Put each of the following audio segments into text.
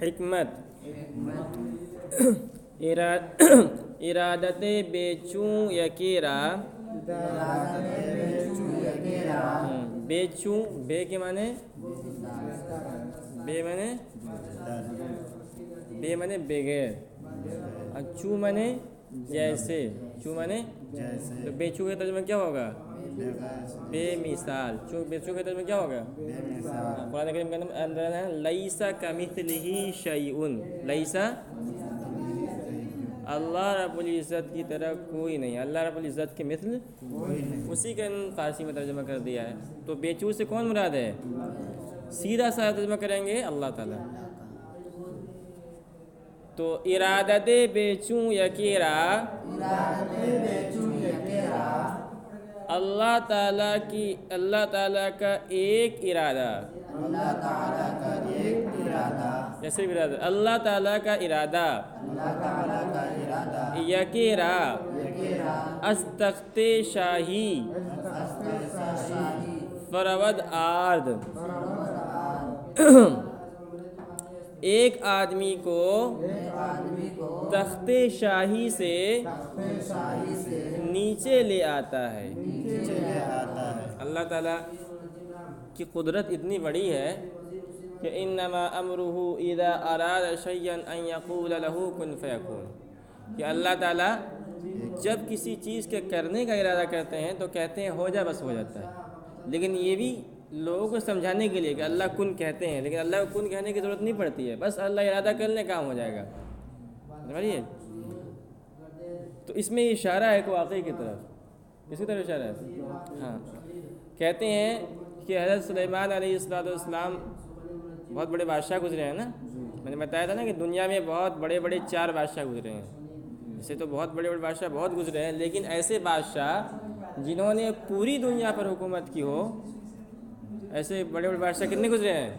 حکمت ارادت بیچوں یکیرا بیچوں بے کے معنی بے معنی بغیر اور چو معنی جیسے چو معنی تو بیچو کا ترجمہ کیا ہوگا بے مثال بیچو کا ترجمہ کیا ہوگا قرآن کریم کے اندر ہے لیسا کمثلہ شیء لیسا اللہ رب العزت کی طرح کوئی نہیں اللہ رب العزت کے مثل اسی کا فارسی میں ترجمہ کر دیا ہے تو بیچو سے کون مراد ہے سیدھا سا ترجمہ کریں گے اللہ تعالیٰ تو ارادت بیچوں یکیرا اللہ تعالیٰ کا ایک ارادہ جیسے ارادہ اللہ تعالیٰ کا ارادہ یکیرا از تخت شاہی فرود آرد ایک آدمی کو تخت شاہی سے نیچے لے آتا ہے اللہ تعالیٰ کی قدرت اتنی بڑی ہے کہ انما امرہ اذا اراد شیئا ان یقول له کن فیکون کہ اللہ تعالیٰ جب کسی چیز کے کرنے کا ارادہ کرتے ہیں تو کہتے ہیں ہو جا بس ہو جاتا ہے لیکن یہ بھی لوگوں کو سمجھانے کے لیے کہ اللہ کن کہتے ہیں لیکن اللہ کو کن کہنے کی ضرورت نہیں پڑتی ہے بس اللہ ارادہ کر لیں کام ہو جائے گا سمجھیے تو اس میں اشارہ ہے کہ واقعی کی طرف اس کی طرف اشارہ ہے ہاں کہتے ہیں کہ حضرت سلیمان علیہ السلام بہت بڑے بادشاہ گزرے ہیں نا میں نے بتایا تھا نا کہ دنیا میں بہت بڑے بڑے 4 بادشاہ گزرے ہیں ایسے تو بہت بڑے بڑے بادشاہ بہت گزرے ہیں لیکن ایسے بادشاہ جنہوں نے پوری دنیا پر حکومت کی ہو ایسے بڑے بڑے بادشاہ کتنے گزرے ہیں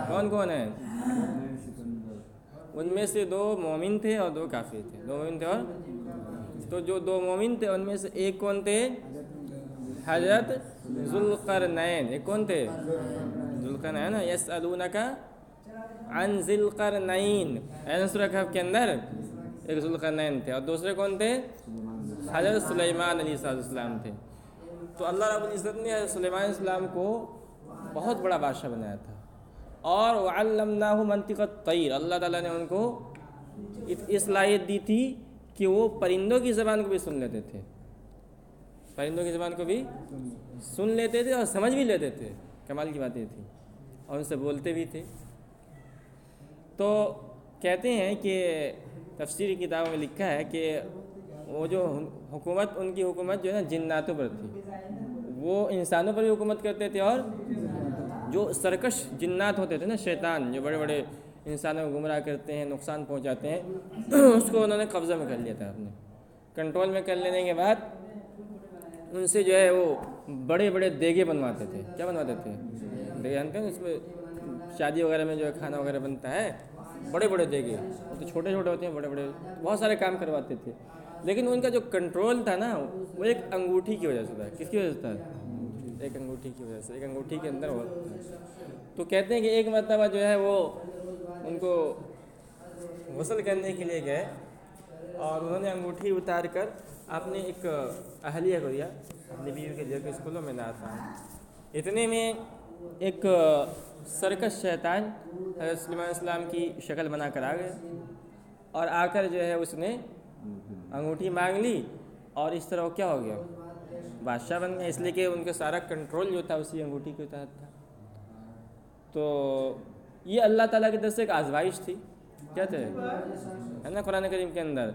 کون کون ہیں ان میں سے 2 مومن تھے اور 2 کافر تھے 2 مومن تھے اور تو جو 2 مومن تھے ان میں سے ایک کون تھے حضرت ذوالقرنین ایک کون تھے ذوالقرنین یسألونک عن ذی القرنین سورہ کہف کے اندر ایک ذوالقرنین تھے اور دوسرے کون تھے حضرت سلیمان علیہ السلام تھے تو اللہ رب العزت نے حضرت سلیمان علیہ السلام کو بہت بڑا بادشاہ بنایا تھا اور وعلمناہ منطق الطیر اللہ تعالیٰ نے ان کو اس صلاحیت دی تھی کہ وہ پرندوں کی زبان کو بھی سن لیتے تھے پرندوں کی زبان کو بھی سن لیتے تھے اور سمجھ بھی لیتے تھے کمال کی بات یہ تھی اور ان سے بولتے بھی تھے تو کہتے ہیں کہ تفسیری کتابوں میں لکھا ہے کہ وہ جو حکومت ان کی حکومت جو ہے نا جناتوں پر تھی وہ انسانوں پر بھی حکومت کرتے تھے اور جو سرکش جنات ہوتے تھے نا شیطان جو بڑے بڑے انسانوں کو گمراہ کرتے ہیں نقصان پہنچاتے ہیں اس کو انہوں نے قبضہ میں کر لیا تھا اپنے کنٹرول میں کر لینے کے بعد ان سے جو ہے وہ بڑے بڑے دیگے بنواتے تھے کیا بنواتے تھے دیگے جانتے ہیں اس میں شادی وغیرہ میں جو ہے کھانا وغیرہ بنتا ہے بڑے بڑے دیگے تو چھوٹے چھوٹے ہوتے ہیں بڑے بڑے بہت سارے کام کرواتے تھے لیکن ان کا جو کنٹرول تھا نا وہ ایک انگوٹھی کی وجہ سے تھا کس کی وجہ سے تھا ایک انگوٹھی کی وجہ سے ایک انگوٹھی کے اندر ہوتا تو کہتے ہیں کہ ایک مرتبہ جو ہے وہ ان کو غسل کرنے کے لیے گئے اور انہوں نے انگوٹھی اتار کر اپنے ایک اہلیہ کو دیا اپنی بیوی کے دیا کہ اسکولوں میں نہ آتا ہے اتنے میں ایک سرکش شیطان حضرت سلیمان علیہ السلام کی شکل بنا کر آ گیا اور آ کر جو ہے اس نے انگوٹھی مانگ لی اور اس طرح وہ کیا ہو گیا بادشاہ بن گیا اس لیے کہ ان کا سارا کنٹرول جو تھا اسی انگوٹھی کے تحت تھا تو یہ اللہ تعالیٰ کی طرف سے ایک آزمائش تھی کیا تھے ہے نا قرآن کریم کے اندر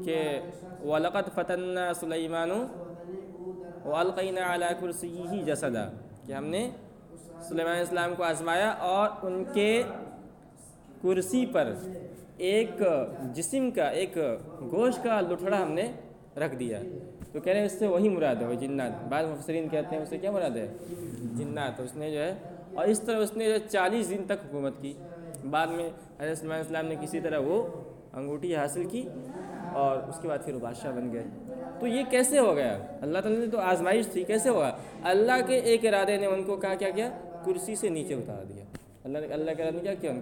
کہ وَلَقَدْ فَتَنَّا سُلَيْمَانُ وَأَلْقَيْنَا عَلَى كُرْسِيِّهِ جَسَدًا کہ ہم نے سلیمان علیہ السلام کو آزمایا اور ان کے کرسی پر ایک جسم کا ایک گوشت کا لٹھڑا ہم نے رکھ دیا تو کہہ رہے ہیں اس سے وہی مراد ہے وہ جنات بعض مفسرین کہتے ہیں اس سے کیا مراد ہے جنات اس نے جو ہے اور اس طرح اس نے جو 40 دن تک حکومت کی بعد میں حضرت سلیمان علیہ السلام نے کسی طرح وہ انگوٹھی حاصل کی اور اس کے بعد پھر وہ بادشاہ بن گئے تو یہ کیسے ہو گیا اللہ تعالیٰ نے تو آزمائش تھی کیسے ہوا اللہ کے ایک ارادے نے ان کو کیا کرسی سے نیچے اتار دیا اللہ کے ارادے نے کیا کیا ان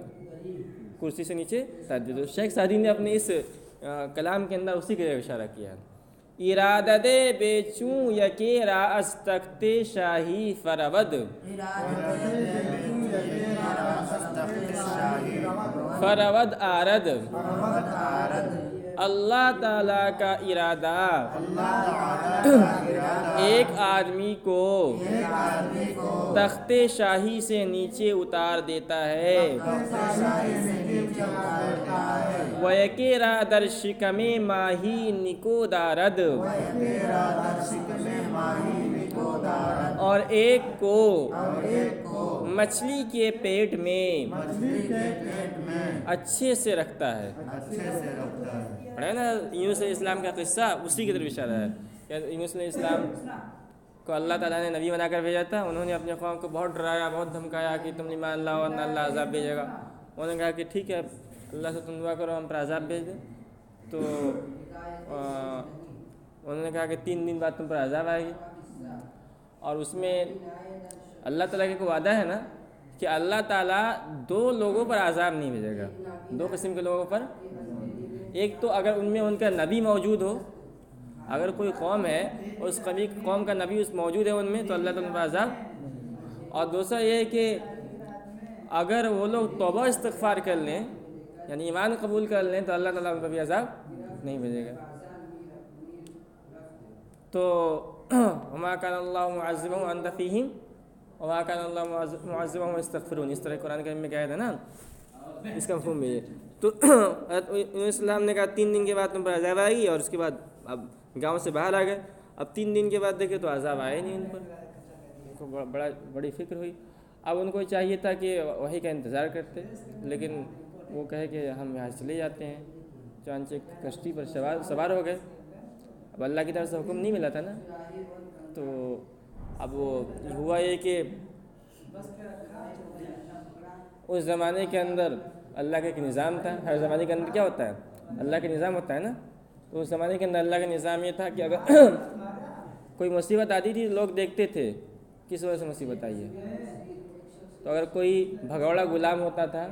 کو کرسی سے نیچے اتار دیا۔ تو شیخ سعدی نے اپنے اس کلام کے اندر اسی کے اشارہ کیا ہے۔ ارادت بے چوں یکے را از تخت شاہی فرود، فرود آرد، اللہ تعالیٰ کا ارادہ ایک آدمی کو تخت شاہی سے نیچے اتار دیتا ہے۔ وَيَكِ را در شکم ماہی نکو دارد، اور ایک کو مچھلی کے پیٹ میں اچھے سے رکھتا ہے۔ پڑھے نا یونس علیہ السلام کا قصہ، اسی کی طرف اشارہ ہے کہ یونس علیہ السلام کو اللہ تعالیٰ نے نبی بنا کر بھیجا تھا۔ انہوں نے اپنے قوم کو بہت ڈرایا، بہت دھمکایا کہ تم ایمان لاؤ ورنہ اللہ عذاب بھیجے گا۔ انہوں نے کہا کہ ٹھیک ہے اللہ سے تم دعا کرو ہم پر عذاب بھیج دیں۔ تو انہوں نے کہا کہ 3 دن بعد تم پر عذاب آئے گی، اور اس میں اللہ تعالیٰ کا کوئی وعدہ ہے نا کہ اللہ تعالیٰ 2 لوگوں پر عذاب نہیں بھیجے گا، 2 قسم کے لوگوں پر۔ ایک تو اگر ان میں ان کا نبی موجود ہو، اگر کوئی قوم ہے اور اس قوم کا نبی اس موجود ہے ان میں، تو اللہ تعالیٰ پر عذاب۔ اور دوسرا یہ ہے کہ اگر وہ لوگ توبہ استغفار کر لیں، یعنی ایمان قبول کر لیں، تو اللہ تعالیٰ ان پر بھی عذاب نہیں بھیجے گا۔ تو وما کان اللہ معذبہم وانت فیہم وما کان اللہ معذبہم ویستغفرون، اس طرح قرآن کریم میں کہا ہے نا، اس کا مفہوم بھی ہے۔ تو اسلام نے کہا 3 دن کے بعد تم پر عذاب آئے گی، اور اس کے بعد اب گاؤں سے باہر آ گئے۔ اب 3 دن کے بعد دیکھے تو عذاب آئے نہیں ان پر، ان کو بڑی فکر ہوئی۔ اب ان کو چاہیے تھا کہ وحی کا انتظار کرتے، لیکن وہ کہے کہ ہم یہاں چلے جاتے ہیں، چانچہ کشتی پر سوار ہو گئے۔ اب اللہ کی طرف سے حکم نہیں ملا تھا نا، تو اب وہ ہوا یہ کہ اس زمانے کے اندر اللہ کا ایک نظام تھا۔ ہر زمانے کے اندر کیا ہوتا ہے؟ اللہ کا نظام ہوتا ہے نا۔ تو اس زمانے کے اندر اللہ کا نظام یہ تھا کہ اگر کوئی مصیبت آتی تھی لوگ دیکھتے تھے کس وجہ سے مصیبت آئی ہے۔ تو اگر کوئی بھگوڑا غلام ہوتا تھا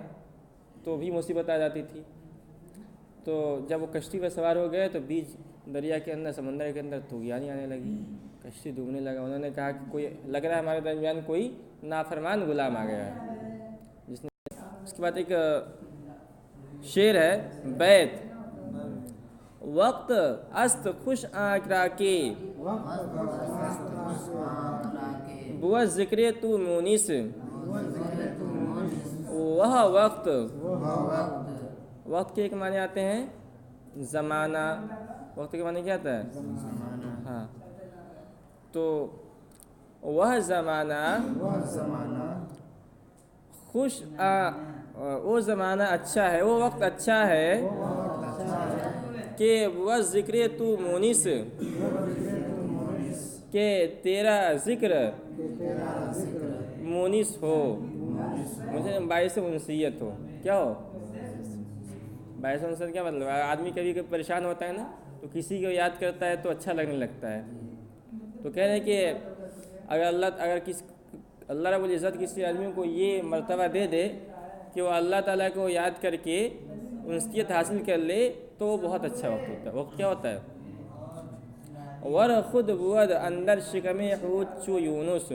تو بھی مصیبت آ جاتی تھی۔ تو جب وہ کشتی پر سوار ہو گئے تو بیچ دریا کے اندر، سمندر کے اندر طغیانی آنے لگی، کشتی ڈوبنے لگا۔ انہوں نے کہا کہ کوئی لگ رہا ہے ہمارے درمیان کوئی نافرمان غلام آ گیا ہے، جس نے۔ اس کے بعد ایک شعر ہے، بیت وقت است خوش آنکھ را کے بود ذکر تو مونس، وہ وقت، وقت کے ایک معنی آتے ہیں زمانہ، وقت کے معنی کیا آتا ہے؟ ہاں، تو وہ زمانہ خوش وہ زمانہ اچھا ہے، وہ وقت اچھا ہے کہ وہ ذکر تو مونس، کہ تیرا ذکر مونس ہو، مجھے باعث انسیت ہو۔ کیا ہو؟ باعث انسیت کیا مطلب؟ آدمی کبھی پریشان ہوتا ہے نا تو کسی کو یاد کرتا ہے تو اچھا لگنے لگتا ہے۔ تو کہہ رہے ہیں کہ اگر اللہ رب العزت کسی آدمی کو یہ مرتبہ دے دے کہ وہ اللہ تعالیٰ کو یاد کر کے انسیت حاصل کر لے، تو وہ بہت اچھا وقت ہوتا ہے۔ وقت کیا ہوتا ہے؟ ور خود بود اندر شکم حوت چو یونس،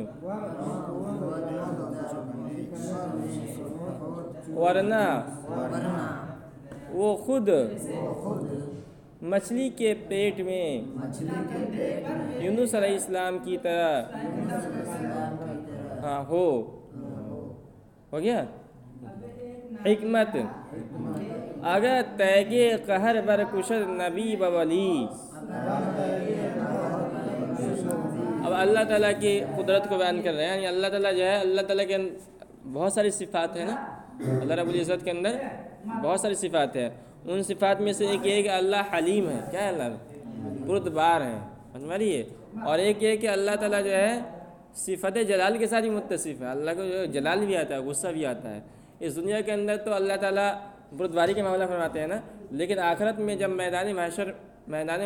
ورنہ وہ خود مچھلی کے پیٹ میں یونس علیہ السلام کی طرح ہو گیا۔ حکمت اگر تیگے قہر بر کشد نبی بولی، اب اللہ تعالیٰ کی قدرت کو بیان کر رہے ہیں، یعنی اللہ تعالیٰ جو ہے، اللہ تعالیٰ کے بہت ساری صفات ہیں نا، اللہ رب العزت کے اندر بہت ساری صفات ہیں۔ ان صفات میں سے ایک یہ ہے کہ اللہ حلیم ہے، کیا ہے؟ اللہ بردبار ہے، سمجھ میں آ رہی ہے؟ اور ایک یہ کہ اللہ تعالیٰ جو ہے صفت جلال کے ساتھ ہی متصف ہے، اللہ کو جو ہے جلال بھی آتا ہے، غصہ بھی آتا ہے۔ اس دنیا کے اندر تو اللہ تعالیٰ بردباری کے معاملہ فرماتے ہیں نا، لیکن آخرت میں جب میدان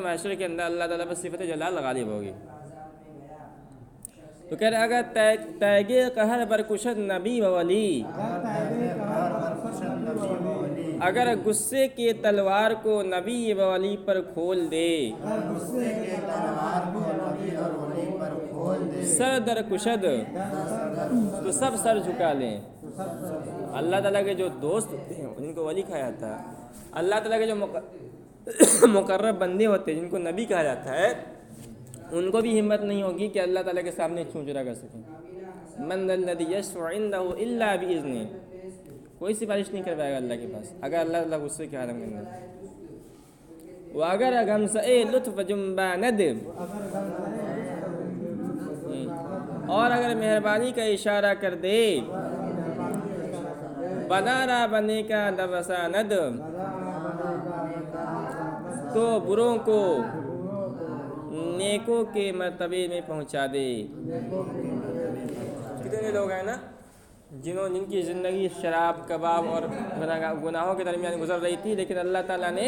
محشر کے اندر اللہ تعالیٰ پر صفت جلال غالب ہوگی۔ تو کہہ رہے اگر تیگے قہر بر کشد نبی و ولی، اگر غصے کے تلوار کو نبی و ولی پر کھول دے، سر در کشد تو سب سر جھکا لیں۔ اللہ تعالیٰ کے جو دوست ہوتے ہیں جن کو ولی کہا جاتا ہے، اللہ تعالیٰ کے جو مقرب بندے ہوتے ہیں جن کو نبی کہا جاتا ہے، ان کو بھی ہمت نہیں ہوگی کہ اللہ تعالیٰ کے سامنے چونچرا کر سکیں۔ من ذا الذی یشفع عنده الا باذنہ، کوئی سفارش نہیں کر پائے گا اللہ کے پاس اگر اللہ تعالیٰ غصے کے عالم کے اندر۔ وَأَگَرَ غَمْسَئِ لُطْفَ جُنْبَانَدِ، اور اگر مہربانی کا اشارہ کر دے، بنارا بنے کا دبساند، تو بروں کو نیکوں کے مرتبے میں پہنچا دے۔ کتنے لوگ ہیں نا جن کی زندگی شراب، کباب اور گناہوں کے درمیان گزر رہی تھی، لیکن اللہ تعالیٰ نے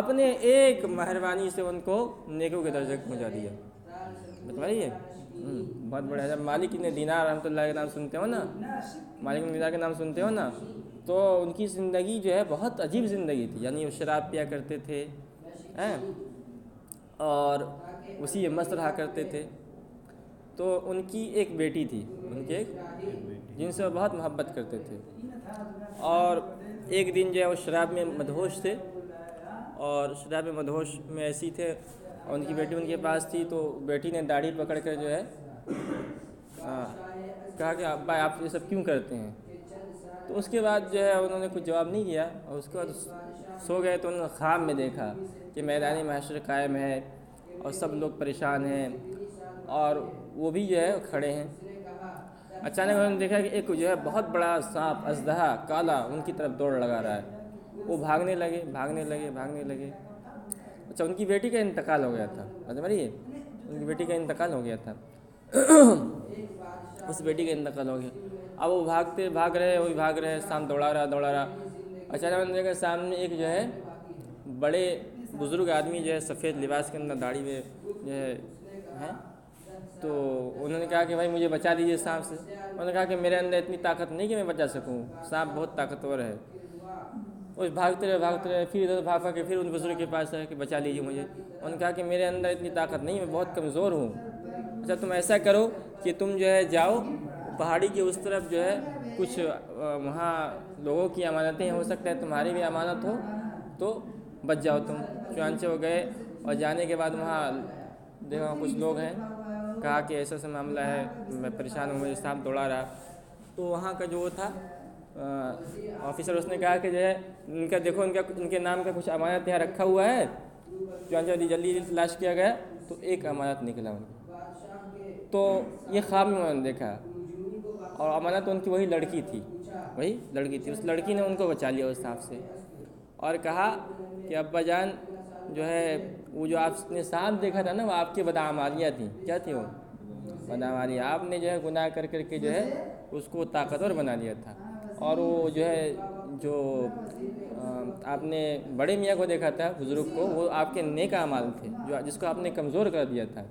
اپنے ایک مہربانی سے ان کو نیکوں کے درجے کو پہنچا دیا۔ بتائیے بہت بڑے حضرت مالک بن دینار رحمۃ اللہ کے نام سنتے ہو نا، مالک بن دینار کے نام سنتے ہو نا، تو ان کی زندگی جو ہے بہت عجیب زندگی تھی، یعنی وہ شراب پیا کرتے تھے اور اسی میں مست رہا کرتے تھے۔ تو ان کی ایک بیٹی تھی، ان کے جن سے وہ بہت محبت کرتے تھے، اور ایک دن جو ہے وہ شراب میں مدہوش تھے، اور شراب میں مدہوش میں ایسی تھے، اور ان کی بیٹی ان کے پاس تھی، تو بیٹی نے داڑھی پکڑ کر جو ہے کہا کہ ابا آپ یہ سب کیوں کرتے ہیں؟ تو اس کے بعد جو ہے انہوں نے کچھ جواب نہیں کیا، اور اس کے بعد سو گئے۔ تو انہوں نے خواب میں دیکھا کہ میدان محشر قائم ہے اور سب لوگ پریشان ہیں، اور وہ بھی جو ہے کھڑے ہیں۔ اچانک انہوں نے دیکھا کہ ایک جو ہے بہت بڑا سانپ اژدہا کالا ان کی طرف دوڑ لگا رہا ہے۔ وہ بھاگنے لگے۔ اچھا، ان کی بیٹی کا انتقال ہو گیا تھا، سمجھیے ان کی بیٹی کا انتقال ہو گیا تھا، اس بیٹی کا انتقال ہو گیا۔ اب وہ بھاگ رہے، سانپ دوڑا رہا۔ اچانک انہوں نے دیکھا سامنے ایک جو ہے بڑے بزرگ آدمی جو ہے سفید لباس کے اندر داڑھی میں جو ہے تو انہوں نے کہا کہ بھائی مجھے بچا دیجیے سانپ سے۔ انہوں نے کہا کہ میرے اندر اتنی طاقت نہیں کہ میں بچا سکوں، سانپ بہت طاقتور ہے۔ وہ بھاگتے رہے، پھر ادھر بھاگ کے پھر ان بزرگ کے پاس آئے کہ بچا لیجیے مجھے۔ انہوں نے کہا کہ میرے اندر اتنی طاقت نہیں، میں بہت کمزور ہوں۔ اچھا تم ایسا کرو کہ تم جو ہے جاؤ پہاڑی کے اس طرف، جو ہے کچھ وہاں لوگوں کی امانتیں، ہو سکتا ہے تمہاری بھی امانت ہو تو بچ جاؤ تم۔ چنانچہ وہ گئے، اور جانے کے بعد وہاں دیکھا کچھ لوگ ہیں، کہا کہ ایسا معاملہ ہے، میں پریشان ہوں، مجھے سانپ دوڑا رہا۔ تو وہاں کا جو وہ تھا آفیسر، اس نے کہا کہ جو ہے ان کا دیکھو، ان کے نام کا کچھ امانت یہاں رکھا ہوا ہے۔ چنانچہ جلدی تلاش کیا گیا تو ایک امانت نکلا ان کو۔ تو یہ خواب میں انہوں نے دیکھا، اور امانت ان کی وہی لڑکی تھی۔ اس لڑکی نے ان کو بچا لیا اس سانپ سے، اور کہا کہ ابا جان جو ہے وہ جو آپ نے سانپ دیکھا تھا نا، وہ آپ کی بدعمالیاں تھیں۔ کیا تھی وہ؟ بدعمالیاں۔ آپ نے جو ہے گناہ کر کے جو ہے اس کو طاقتور بنا لیا تھا، اور وہ جو ہے جو آپ نے بڑے میاں کو دیکھا تھا، بزرگ کو، وہ آپ کے نیک اعمال تھے جس کو آپ نے کمزور کر دیا تھا۔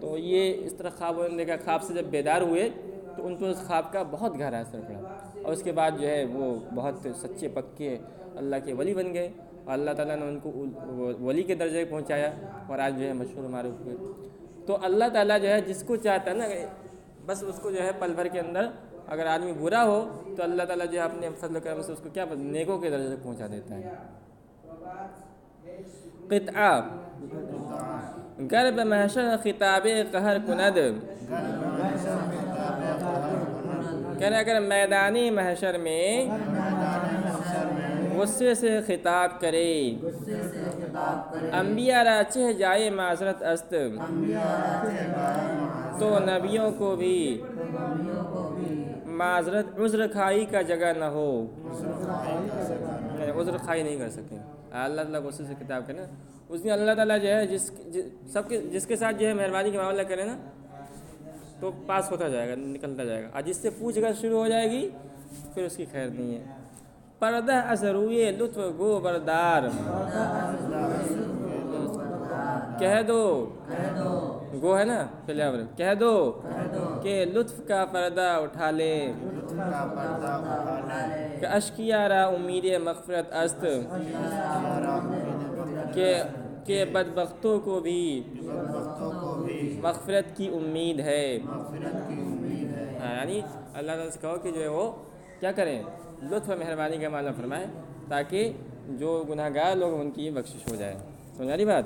تو یہ اس طرح خواب انہوں نے دیکھا۔ خواب سے جب بیدار ہوئے تو ان پر اس خواب کا بہت گہرا اثر پڑا، اور اس کے بعد جو ہے وہ بہت سچے پکے اللہ کے ولی بن گئے، اور اللہ تعالیٰ نے ان کو ولی کے درجے پہنچایا، اور آج جو ہے مشہور معروف ہوئے۔ تو اللہ تعالیٰ جو ہے جس کو چاہتا ہے نا، بس اس کو جو ہے پل بھر کے اندر، اگر آدمی برا ہو تو اللہ تعالیٰ جو ہے اپنے فضل و کرم سے اس کو کیا نیکوں کے درجے تک پہنچا دیتا ہے۔ قطعہ گرب محشر خطاب قہر کند، کہنا اگر میدانی محشر میں غصے سے خطاب کرے، انبیاء را چہ جائے معذرت است، تو نبیوں کو بھی معذرت عذر خائی کا جگہ نہ ہو، عذر خائی نہیں کر سکیں۔ اللہ تعالیٰ غصے سے خطاب کرے نا، اس دن اللہ تعالیٰ جو ہے جس کے ساتھ جو ہے مہربانی کا معاملہ کرے نا، تو پاس ہوتا جائے گا، نکلتا جائے گا، اور جس سے پوچھ گچھ شروع ہو جائے گی پھر اس کی خیر نہیں ہے۔ پردہ از روئے لطف گو بردار، کہہ دو، گو ہے نا پہلے کہہ دو کہ لطف کا پردہ اٹھا لے، کہ اشکیا را امید مغفرت است، کہ بدبختوں کو بھی مغفرت کی امید ہے۔ یعنی اللہ تعالیٰ سے کہو کہ جو ہے وہ کیا کریں، لطف و مہربانی کا معاملہ فرمائیں، تاکہ جو گناہ گار لوگ ان کی بخشش ہو جائے۔ سمجھ آ رہی بات؟